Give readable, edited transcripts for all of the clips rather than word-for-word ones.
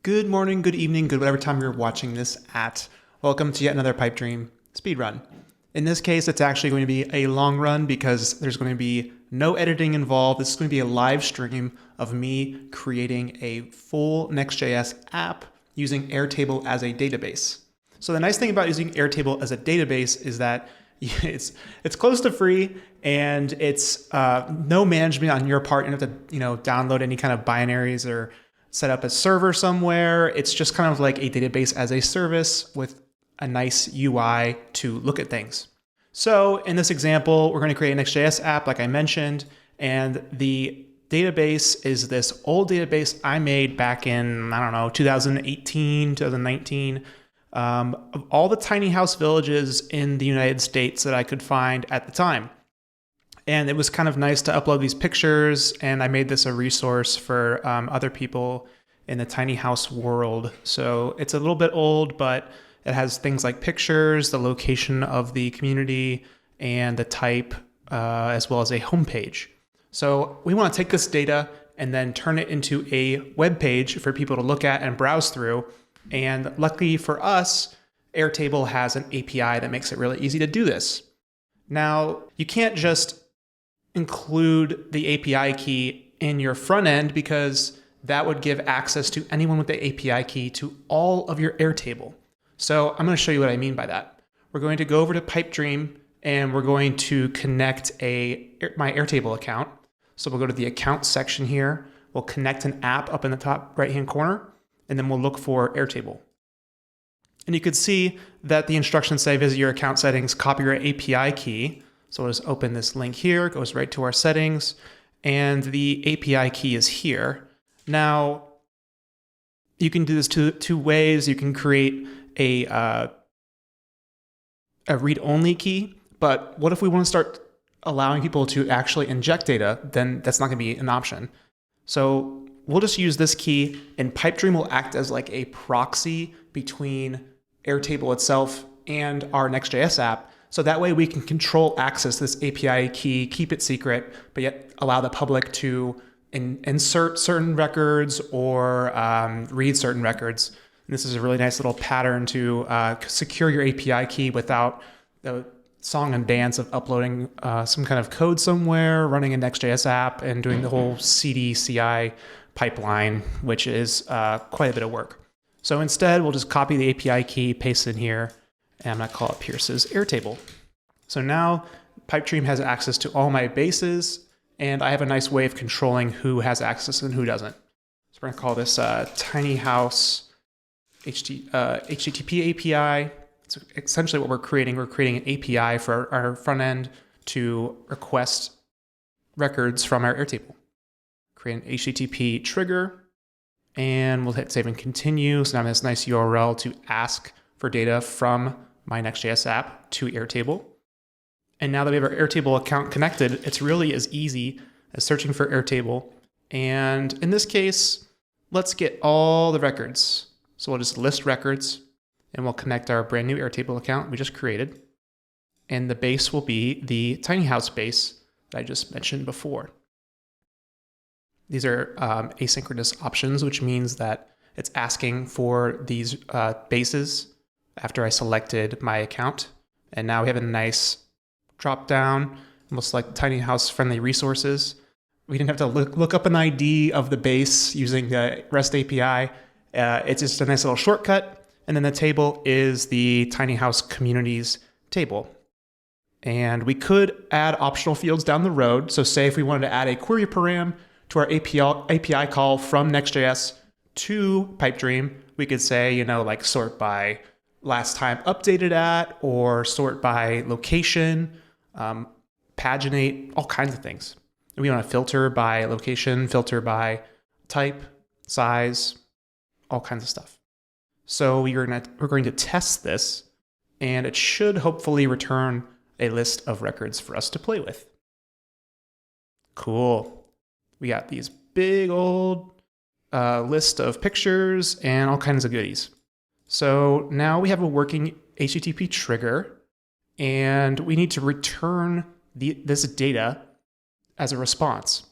Good morning, good evening, good whatever time you're watching this at. Welcome to yet another Pipedream speedrun. In this case, it's actually going to be a long run because there's going to be no editing involved. This is going to be a live stream of me creating a full Next.js app using Airtable as a database. So the nice thing about using Airtable as a database is that it's close to free and it's no management on your part. You don't have to download any kind of binaries or set up a server somewhere. It's just kind of like a database as a service with a nice UI to look at things. So in this example, we're going to create a Next.js app like I mentioned, and the database is this old database I made back in, 2018, 2019, of all the tiny house villages in the United States that I could find at the time. And it was kind of nice to upload these pictures, and I made this a resource for other people in the tiny house world. So it's a little bit old, but it has things like pictures, the location of the community, and the type, as well as a homepage. So we want to take this data and then turn it into a web page for people to look at and browse through. And luckily for us, Airtable has an API that makes it really easy to do this. Now, you can't just include the API key in your front end because that would give access to anyone with the API key to all of your Airtable. So I'm going to show you what I mean by that. We're going to go over to Pipedream and we're going to connect my Airtable account. So we'll go to the account section here. We'll connect an app up in the top right-hand corner, and then we'll look for Airtable. And you can see that the instructions say visit your account settings, copy your API key. So we'll just open this link here, it goes right to our settings, and the API key is here. Now, you can do this two ways. You can create a read-only key, but what if we want to start allowing people to actually inject data? Then that's not going to be an option. So we'll just use this key, and Pipedream will act as like a proxy between Airtable itself and our Next.js app. So that way we can control access to this API key, keep it secret, but yet allow the public to insert certain records or read certain records. And this is a really nice little pattern to secure your API key without the song and dance of uploading some kind of code somewhere, running a Next.js app, and doing the whole CD/CI pipeline, which is quite a bit of work. So instead, we'll just copy the API key, paste it in here, and I'm going to call it Pierce's Airtable. So now Pipedream has access to all my bases, and I have a nice way of controlling who has access and who doesn't. So we're going to call this Tiny House HTTP API. It's essentially what we're creating. We're creating an API for our front end to request records from our Airtable. Create an HTTP trigger, and we'll hit save and continue. So now I have this nice URL to ask for data from my Next.js app to Airtable. And now that we have our Airtable account connected, it's really as easy as searching for Airtable. And in this case, let's get all the records. So we'll just list records, and we'll connect our brand new Airtable account we just created. And the base will be the tiny house base that I just mentioned before. These are asynchronous options, which means that it's asking for these bases after I selected my account. And now we have a nice drop down. We'll select tiny house friendly resources. We didn't have to look up an ID of the base using the REST API. It's just a nice little shortcut. And then the table is the tiny house communities table. And we could add optional fields down the road. So say if we wanted to add a query param to our API call from Next.js to Pipedream, we could say, like sort by last time updated at, or sort by location, paginate, all kinds of things. We want to filter by location, filter by type, size, all kinds of stuff. So we're going to test this, and it should hopefully return a list of records for us to play with. Cool. We got these big old list of pictures and all kinds of goodies. So now we have a working HTTP trigger, and we need to return this data as a response.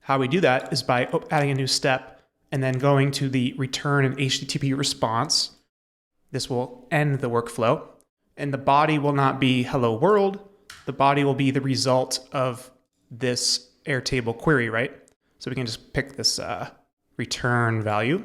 How we do that is by adding a new step and then going to the return an HTTP response. This will end the workflow. And the body will not be hello world. The body will be the result of this Airtable query, right? So we can just pick this return value,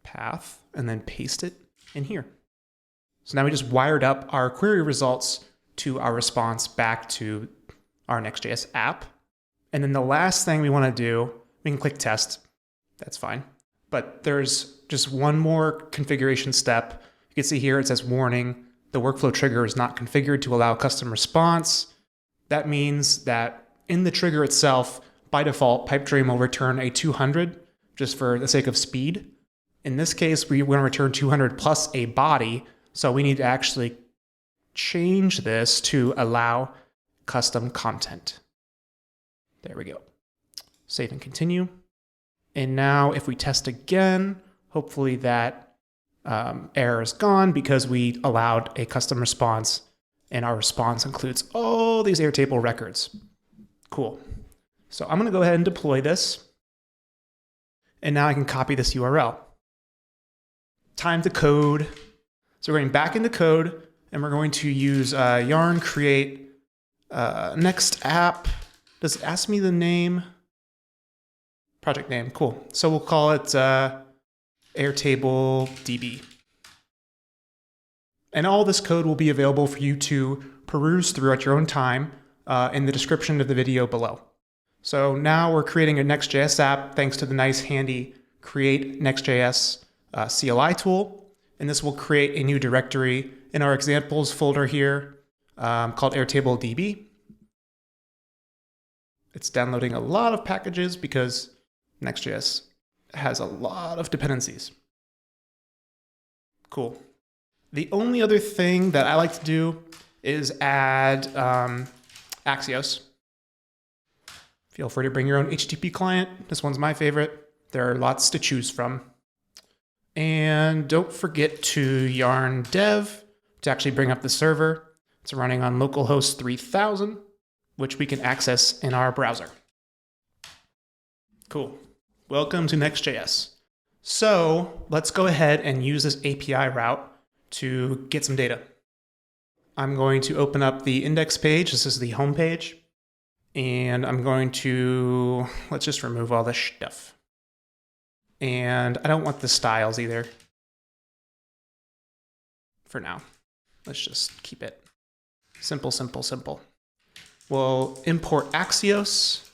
path, and then paste it in here. So now we just wired up our query results to our response back to our Next.js app. And then the last thing we want to do, we can click test. That's fine. But there's just one more configuration step. You can see here it says warning, the workflow trigger is not configured to allow custom response. That means that in the trigger itself, by default, Pipedream will return a 200 just for the sake of speed. In this case, we want to return 200 plus a body. So we need to actually change this to allow custom content. There we go. Save and continue. And now if we test again, hopefully that error is gone because we allowed a custom response and our response includes all these Airtable records. Cool. So I'm going to go ahead and deploy this. And now I can copy this URL. Time to code. So we're going back into code and we're going to use yarn create next app. Does it ask me the name? Project name. Cool. So we'll call it Airtable DB. And all this code will be available for you to peruse through at your own time in the description of the video below. So now we're creating a Next.js app thanks to the nice handy create Next.js CLI tool. And this will create a new directory in our examples folder here called Airtable DB. It's downloading a lot of packages because Next.js has a lot of dependencies. Cool. The only other thing that I like to do is add Axios. Feel free to bring your own HTTP client. This one's my favorite. There are lots to choose from. And don't forget to yarn dev to actually bring up the server. It's running on localhost 3000, which we can access in our browser. Cool. Welcome to Next.js. So let's go ahead and use this API route to get some data. I'm going to open up the index page. This is the home page. And I'm going to, let's just remove all this stuff. And I don't want the styles either. For now. Let's just keep it simple, simple, simple. We'll import Axios,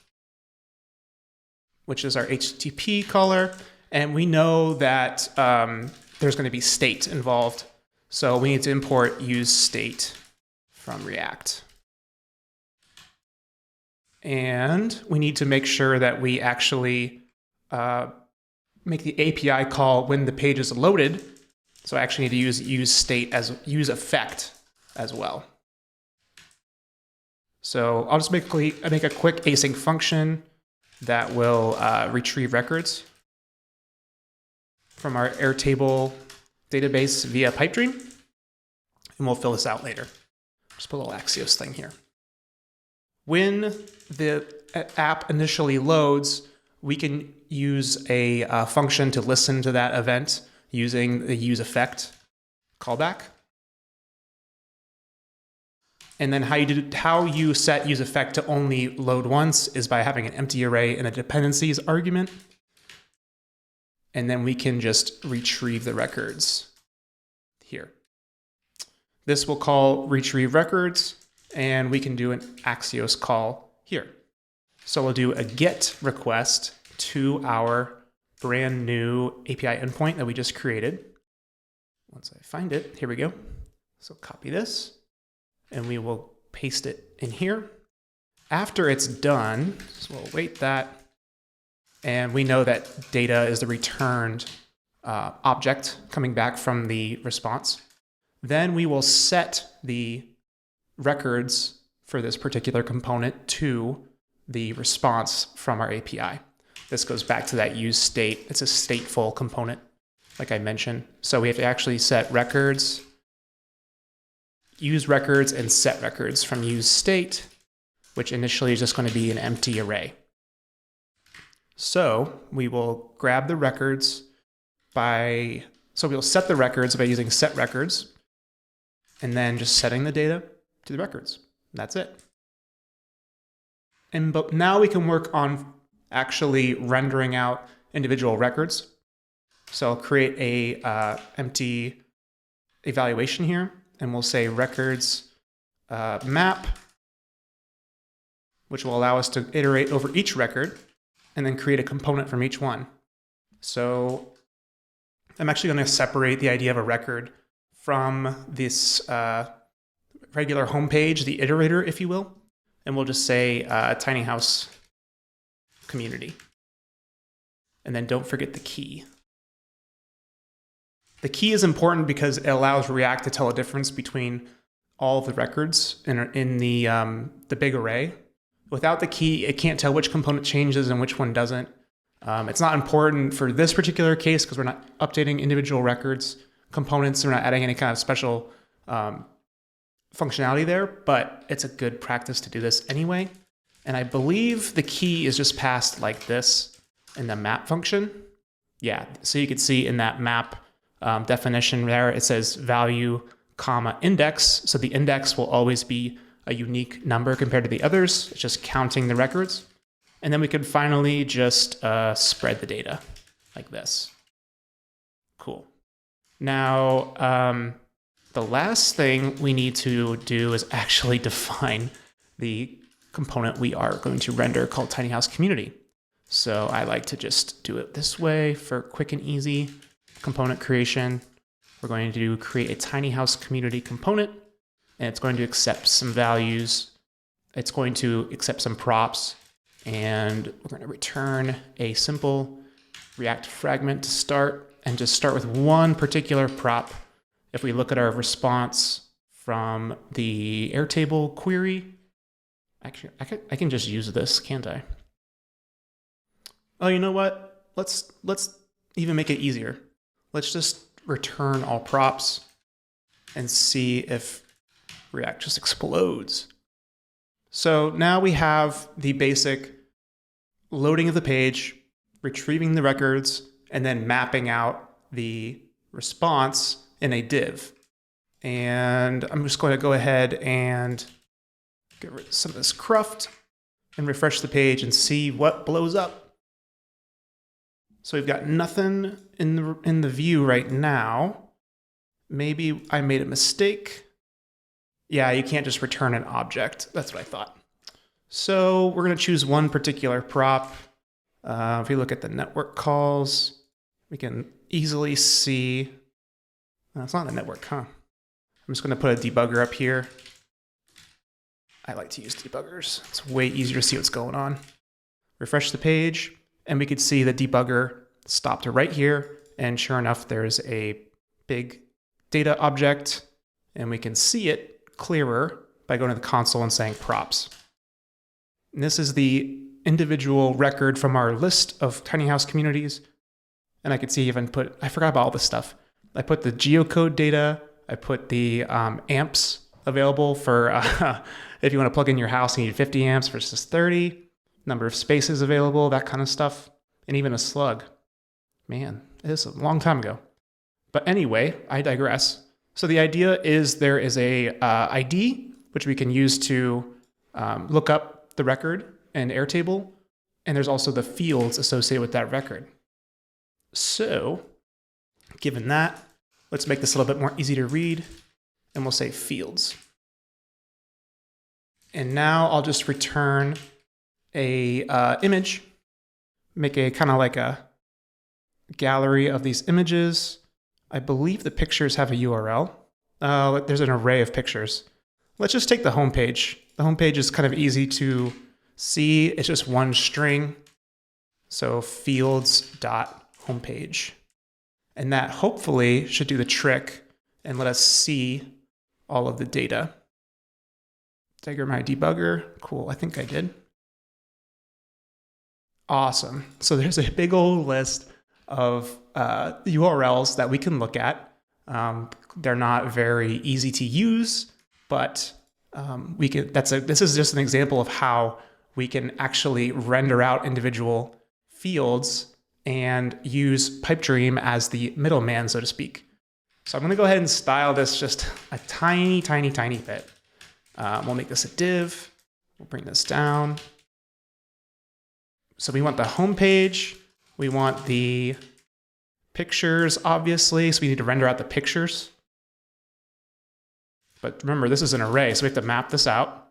which is our HTTP caller. And we know that there's going to be state involved. So we need to import use state from React. And we need to make sure that we actually make the API call when the page is loaded. So I actually need to use state as use effect as well. So I'll just make a quick async function that will retrieve records from our Airtable database via Pipedream. And we'll fill this out later. Just put a little Axios thing here. When the app initially loads, we can use a function to listen to that event using the use effect callback. And then how you set use effect to only load once is by having an empty array and a dependencies argument. And then we can just retrieve the records here. This will call retrieve records, and we can do an Axios call here. So we'll do a GET request to our brand new API endpoint that we just created. Once I find it, here we go. So copy this, and we will paste it in here. After it's done, so we'll wait that, and we know that data is the returned object coming back from the response. Then we will set the records for this particular component to the response from our API. This goes back to that use state. It's a stateful component, like I mentioned. So we have to actually set records, use records, and set records from use state, which initially is just going to be an empty array. So we will grab the records so we'll set the records by using set records and then just setting the data to the records. That's it. But now we can work on actually rendering out individual records. So I'll create a empty evaluation here, and we'll say records map, which will allow us to iterate over each record and then create a component from each one. So I'm actually going to separate the idea of a record from this regular homepage, the iterator, if you will, and we'll just say tiny house community. And then don't forget the key. The key is important because it allows React to tell a difference between all of the records in the big array. Without the key, it can't tell which component changes and which one doesn't. It's not important for this particular case because we're not updating individual records, components, we're not adding any kind of special functionality there, but it's a good practice to do this anyway. And I believe the key is just passed like this in the map function. Yeah, so you can see in that map definition there, it says value, comma, index. So the index will always be a unique number compared to the others. It's just counting the records. And then we could finally just spread the data like this. Cool. Now, the last thing we need to do is actually define the component we are going to render called Tiny House Community. So I like to just do it this way for quick and easy component creation. We're going to create a Tiny House Community component, and it's going to accept some values. It's going to accept some props, and we're going to return a simple React fragment to start, and just start with one particular prop. If we look at our response from the Airtable query, actually, I can just use this, can't I? Oh, you know what? Let's even make it easier. Let's just return all props and see if React just explodes. So now we have the basic loading of the page, retrieving the records, and then mapping out the response in a div. And I'm just going to go ahead and get rid of some of this cruft and refresh the page and see what blows up. So we've got nothing in the view right now. Maybe I made a mistake. Yeah, you can't just return an object. That's what I thought. So we're going to choose one particular prop. If we look at the network calls, we can easily see. It's not a network, huh? I'm just going to put a debugger up here. I like to use debuggers. It's way easier to see what's going on. Refresh the page, and we could see the debugger stopped right here. And sure enough, there's a big data object, and we can see it clearer by going to the console and saying props. And this is the individual record from our list of tiny house communities. And I could see even I forgot about all this stuff. I put the geocode data. I put the amps available for if you want to plug in your house, you need 50 amps versus 30. Number of spaces available, that kind of stuff. And even a slug. Man, this is a long time ago. But anyway, I digress. So the idea is there is a ID, which we can use to look up the record in Airtable. And there's also the fields associated with that record. So given that, let's make this a little bit more easy to read. And we'll say fields. And now I'll just return a image, make a kind of like a gallery of these images. I believe the pictures have a URL. There's an array of pictures. Let's just take the home page. The home page is kind of easy to see. It's just one string. So fields.homepage. And that hopefully should do the trick and let us see all of the data. Did I get my debugger? Cool, I think I did. Awesome. So there's a big old list of URLs that we can look at. They're not very easy to use, but we can. This is just an example of how we can actually render out individual fields and use Pipedream as the middleman, so to speak. So I'm going to go ahead and style this just a tiny, tiny, tiny bit. We'll make this a div. We'll bring this down. So we want the home page. We want the pictures, obviously. So we need to render out the pictures. But remember, this is an array, so we have to map this out.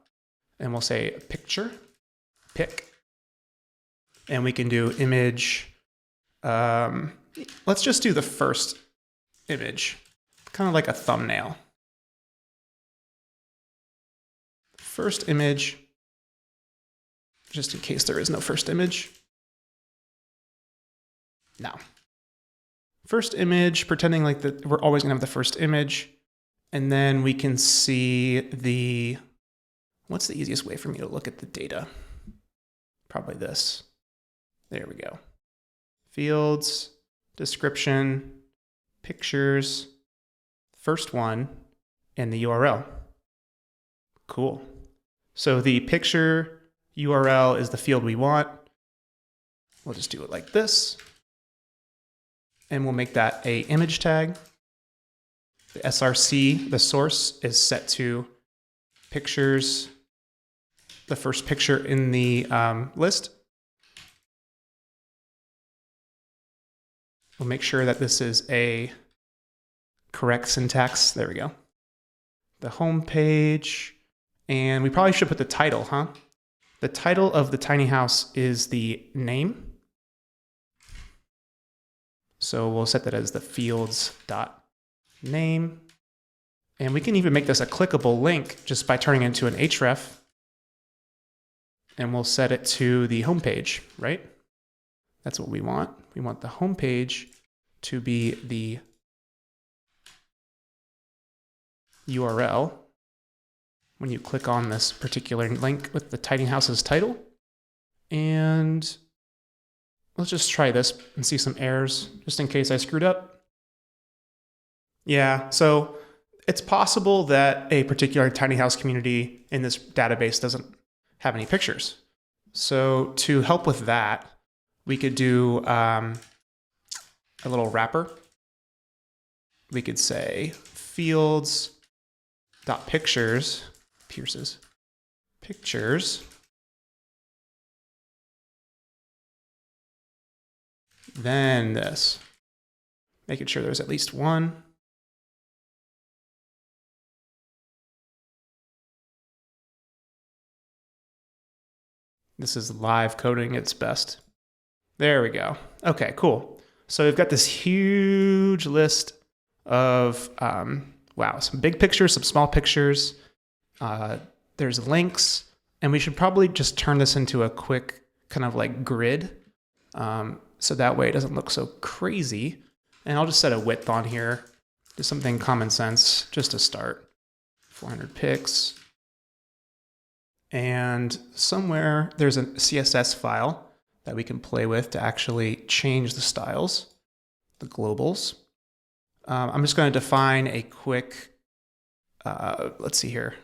And we'll say picture, pic. And we can do image. Let's just do the first image, kind of like a thumbnail. First image, just in case there is no first image. Now, first image, pretending like that we're always going to have the first image. And then we can see the, what's the easiest way for me to look at the data? Probably this. There we go. Fields, description, pictures, first one, and the URL. Cool. So the picture URL is the field we want. We'll just do it like this. And we'll make that a image tag. The src, the source, is set to pictures, the first picture in the list. We'll make sure that this is a correct syntax. There we go. The home page. And we probably should put the title, huh? The title of the tiny house is the name. So we'll set that as the fields.name. And we can even make this a clickable link just by turning it into an href. And we'll set it to the home page, right? That's what we want. We want the home page to be the URL when you click on this particular link with the tiny house's title. And let's just try this and see some errors just in case I screwed up. Yeah, so it's possible that a particular tiny house community in this database doesn't have any pictures. So to help with that, we could do a little wrapper. We could say fields.pictures, pictures, then this, making sure there's at least one. This is live coding its best. There we go. Okay, cool. So we've got this huge list of, wow, some big pictures, some small pictures. There's links, and we should probably just turn this into a quick kind of like grid. So that way it doesn't look so crazy. And I'll just set a width on here. Do something common sense just to start. 400 pics. And somewhere there's a CSS file that we can play with to actually change the styles, the globals. I'm just going to define a quick, let's see here,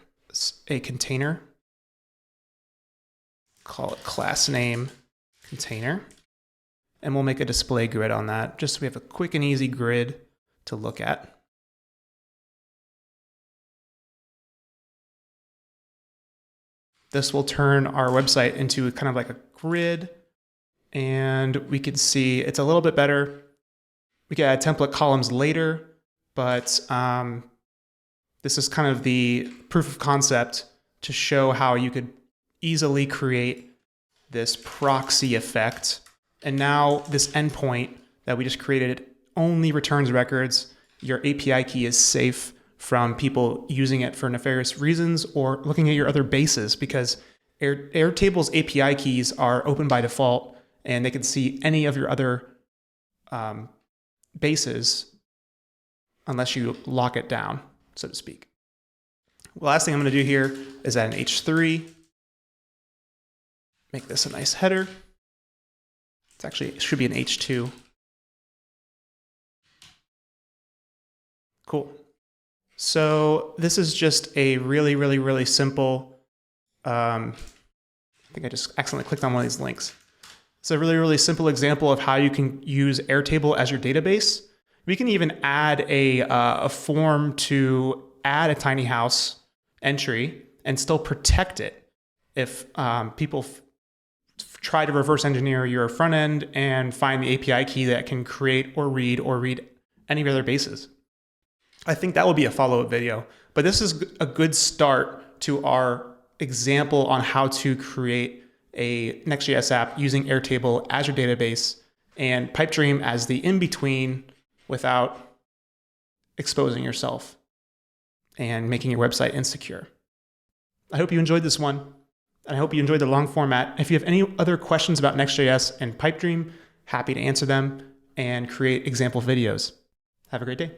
a container. Call it class name container. And we'll make a display grid on that, just so we have a quick and easy grid to look at. This will turn our website into kind of like a grid, and we can see it's a little bit better. We can add template columns later, but this is kind of the proof of concept to show how you could easily create this proxy effect. And now this endpoint that we just created only returns records. Your API key is safe from people using it for nefarious reasons or looking at your other bases, because Airtable's API keys are open by default and they can see any of your other bases unless you lock it down, so to speak. The last thing I'm going to do here is add an H3. Make this a nice header. It should be an H2. Cool. So this is just a really, really, really simple, I think I just accidentally clicked on one of these links. It's a really, really simple example of how you can use Airtable as your database. We can even add a form to add a tiny house entry and still protect it if people try to reverse engineer your front end and find the API key that can create or read any other bases. I think that will be a follow-up video, but this is a good start to our example on how to create a Next.js app using Airtable as your database and Pipedream as the in-between without exposing yourself and making your website insecure. I hope you enjoyed this one, and I hope you enjoyed the long format. If you have any other questions about Next.js and Pipedream, happy to answer them and create example videos. Have a great day.